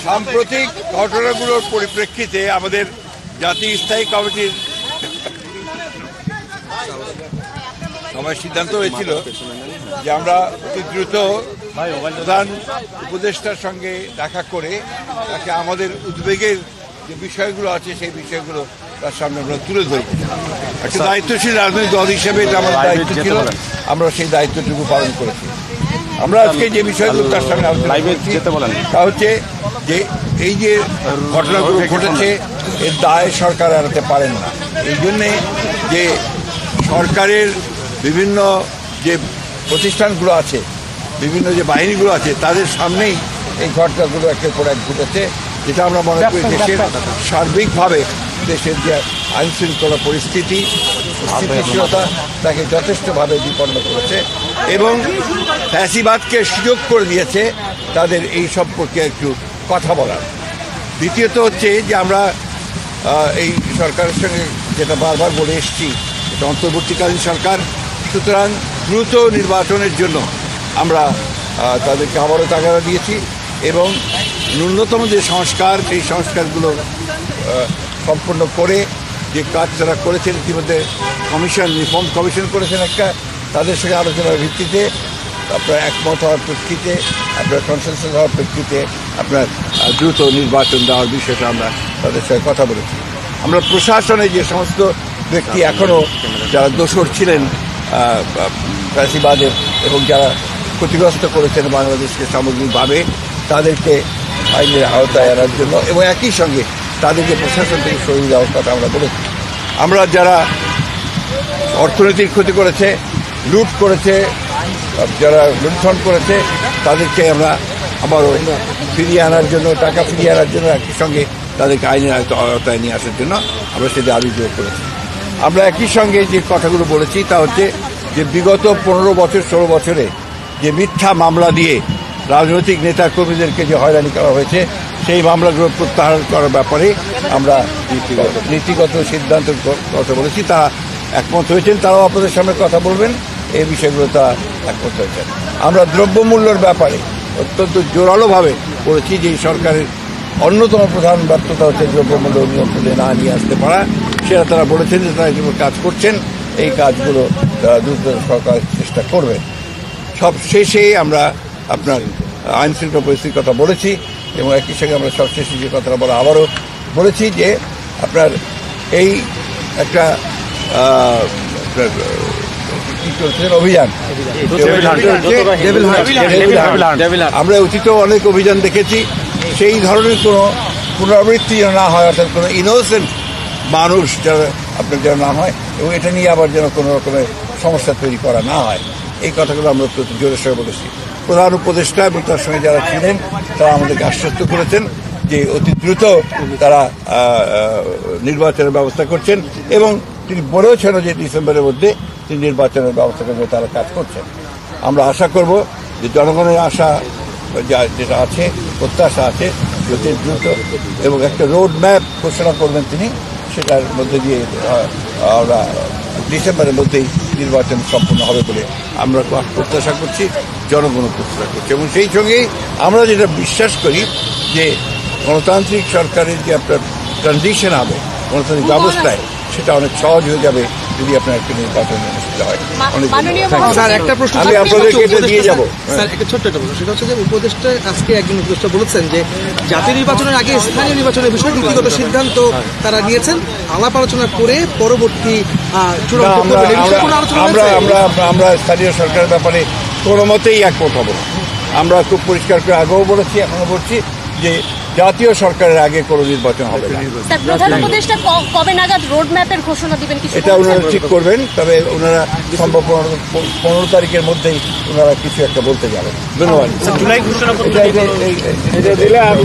সাম্প্রতিক ঘটনাগুলোর পরিপ্রেক্ষিতে আমাদের জাতীয় স্থায়ী কমিটির সভায় সিদ্ধান্ত হয়েছিল যে আমরা অতি দ্রুত প্রধান উপদেষ্টার সঙ্গে দেখা করে তাকে আমাদের উদ্বেগের যে বিষয়গুলো আছে সেই বিষয়গুলো তার সামনে আমরা তুলে ধরব। একটা দায়িত্বশীল রাজনৈতিক দল হিসেবে এটা আমার দায়িত্ব ছিল, আমরা সেই দায়িত্বটুকু পালন করেছি। আমরা আজকে যে বিষয়গুলো তার সামনে আলোচনা করছি তা হচ্ছে যে এই যে ঘটনাগুলো ঘটেছে এর দায় সরকার এড়াতে পারেন না। এই জন্যে যে সরকারের বিভিন্ন যে প্রতিষ্ঠানগুলো আছে, বিভিন্ন যে বাহিনীগুলো আছে, তাদের সামনেই এই ঘটনাগুলো একের পর এক ঘটেছে, যেটা আমরা মনে করি দেশের সার্বিকভাবে দেশের যে আইন শৃঙ্খলা পরিস্থিতি স্থিতিশীলতা তাকে যথেষ্টভাবে বিপন্ন করেছে এবং ফ্যাসিবাদকে সুযোগ করে দিয়েছে তাদের এই সম্পর্কে একটু কথা বলার। দ্বিতীয়ত হচ্ছে যে আমরা এই সরকারের সঙ্গে যেটা বারবার বলে এসেছি, এটা অন্তর্বর্তীকালীন সরকার, সুতরাং দ্রুত নির্বাচনের জন্য আমরা তাদেরকে আবারও তাগাদা দিয়েছি এবং ন্যূনতম যে সংস্কার সেই সংস্কারগুলো সম্পন্ন করে যে কাজ তারা করেছেন, ইতিমধ্যে কমিশন রিফর্ম কমিশন করেছেন একটা, তাদের সঙ্গে আলোচনার ভিত্তিতে আপনার একমত হওয়ার প্রেক্ষিতে, আপনার কনসেনসাস হওয়ার প্রেক্ষিতে আপনার দ্রুত নির্বাচন দেওয়ার বিষয়টা আমরা তাদের সঙ্গে কথা বলেছি। আমরা প্রশাসনে যে সমস্ত ব্যক্তি এখনও যারা দোষর ছিলেন ফ্যাসিবাদের এবং যারা ক্ষতিগ্রস্ত করেছেন বাংলাদেশকে সামগ্রিকভাবে, তাদেরকে আইনের আওতায় আনার জন্য এবং একই সঙ্গে তাদেরকে প্রশাসন থেকে সরিয়ে দেওয়ার কথা আমরা বলেছি। আমরা যারা অর্থনৈতিক ক্ষতি করেছে, লুট করেছে, যারা লুণ্ঠন করেছে, তাদেরকে আমরা আবারও ফিরিয়ে আনার জন্য, টাকা ফিরিয়ে আনার জন্য একই সঙ্গে তাদেরকে আইনের আওতায় নিয়ে আসার জন্য আমরা সেটা আবির্ভাব করেছি। আমরা একই সঙ্গে যে কথাগুলো বলেছি তা হচ্ছে যে বিগত 15 বছর 16 বছরে যে মিথ্যা মামলা দিয়ে রাজনৈতিক নেতা কর্মীদেরকে যে হয়রানি করা হয়েছে সেই মামলাগুলো প্রত্যাহার করার ব্যাপারে আমরা নীতিগত সিদ্ধান্ত কথা বলেছি। তারা একমত হয়েছেন, তারাও আপনাদের সামনে কথা বলবেন, এই বিষয়গুলো তারা একমত হয়েছেন। আমরা দ্রব্যমূল্যের ব্যাপারে অত্যন্ত জোরালোভাবে বলেছি যে সরকারের অন্যতম প্রধান ব্যর্থতা হচ্ছে দ্রব্যমূল্য নিয়ন্ত্রণে না নিয়ে আসতে পারা। সেটা তারা বলেছেন যে তারা যেগুলো কাজ করছেন এই কাজগুলো তারা দ্রুত সরকার চেষ্টা করবেন। সব শেষে আমরা আপনার আইন শৃঙ্খলা পরিস্থিতির কথা বলেছি এবং একই সঙ্গে আমরা সবশেষে যে কথাটা বলা আবারও বলেছি যে আপনার এই একটা অভিযান, আমরা অতীতেও অনেক অভিযান দেখেছি, সেই ধরনের কোনো পুনরাবৃত্তি না হয়, অর্থাৎ কোনো ইনোসেন্ট মানুষ যারা আপনার যেন না হয় এবং এটা নিয়ে আবার যেন কোনো রকমের সমস্যা তৈরি করা না হয়, এই কথাগুলো আমরা অত্যন্ত জোরের সঙ্গে বলেছি। প্রধান উপদেষ্টা এবং তার সঙ্গে যারা ছিলেন তারা আমাদেরকে আশ্বস্ত করেছেন যে অতি দ্রুত তারা নির্বাচনের ব্যবস্থা করছেন এবং তিনি বলেওছেন যে ডিসেম্বরের মধ্যে তিনি নির্বাচনের ব্যবস্থা করবে, তারা কাজ করছেন। আমরা আশা করব যে জনগণের আশা যেটা আছে, প্রত্যাশা আছে, অতি দ্রুত এবং একটা রোড ম্যাপ ঘোষণা করবেন তিনি, সেটার মধ্যে দিয়ে আমরা ডিসেম্বরের মধ্যেই নির্বাচন সম্পন্ন হবে বলে আমরা প্রত্যাশা করছি, জনগণও প্রত্যাশা করছি। এবং সেই সঙ্গেই আমরা যেটা বিশ্বাস করি যে গণতান্ত্রিক সরকারের যে আপনার ট্রানজিশন হবে গণতান্ত্রিক ব্যবস্থায়, সেটা অনেক সহজ হয়ে যাবে যদি আপনার একটা নির্বাচন অনুষ্ঠিত হয়। আমি আপনাদেরকে এটা দিয়ে যাবো। স্যার, একটা ছোট্ট একটা প্রশ্ন, সেটা হচ্ছে যে উপদেষ্টা আজকে একজন উপদেষ্টা বলেছেন যে জাতীয় নির্বাচনের আগে স্থানীয় নির্বাচনের বিষয়ে নীতিগত সিদ্ধান্ত তারা নিয়েছেন, আলাপ আলোচনা করে পরবর্তী আমরা স্থানীয় সরকারের ব্যাপারে কোনো মতেই একমত হব না। আমরা খুব পরিষ্কার করে আগেও বলেছি, এখনো বলছি যে জাতীয় সরকারের আগে কোনো নির্বাচন হবে না। স্যার, প্রধান উপদেষ্টা কবে নাগাদ রোড ম্যাপের ঘোষণা দিবেন কিছু এটা ওনারা ঠিক করবেন, তবে ওনারা সম্ভব 15 তারিখের মধ্যেই ওনারা কিছু একটা বলতে যাবেন। ধন্যবাদ। জুলাই ঘোষণা এটা দিলে আর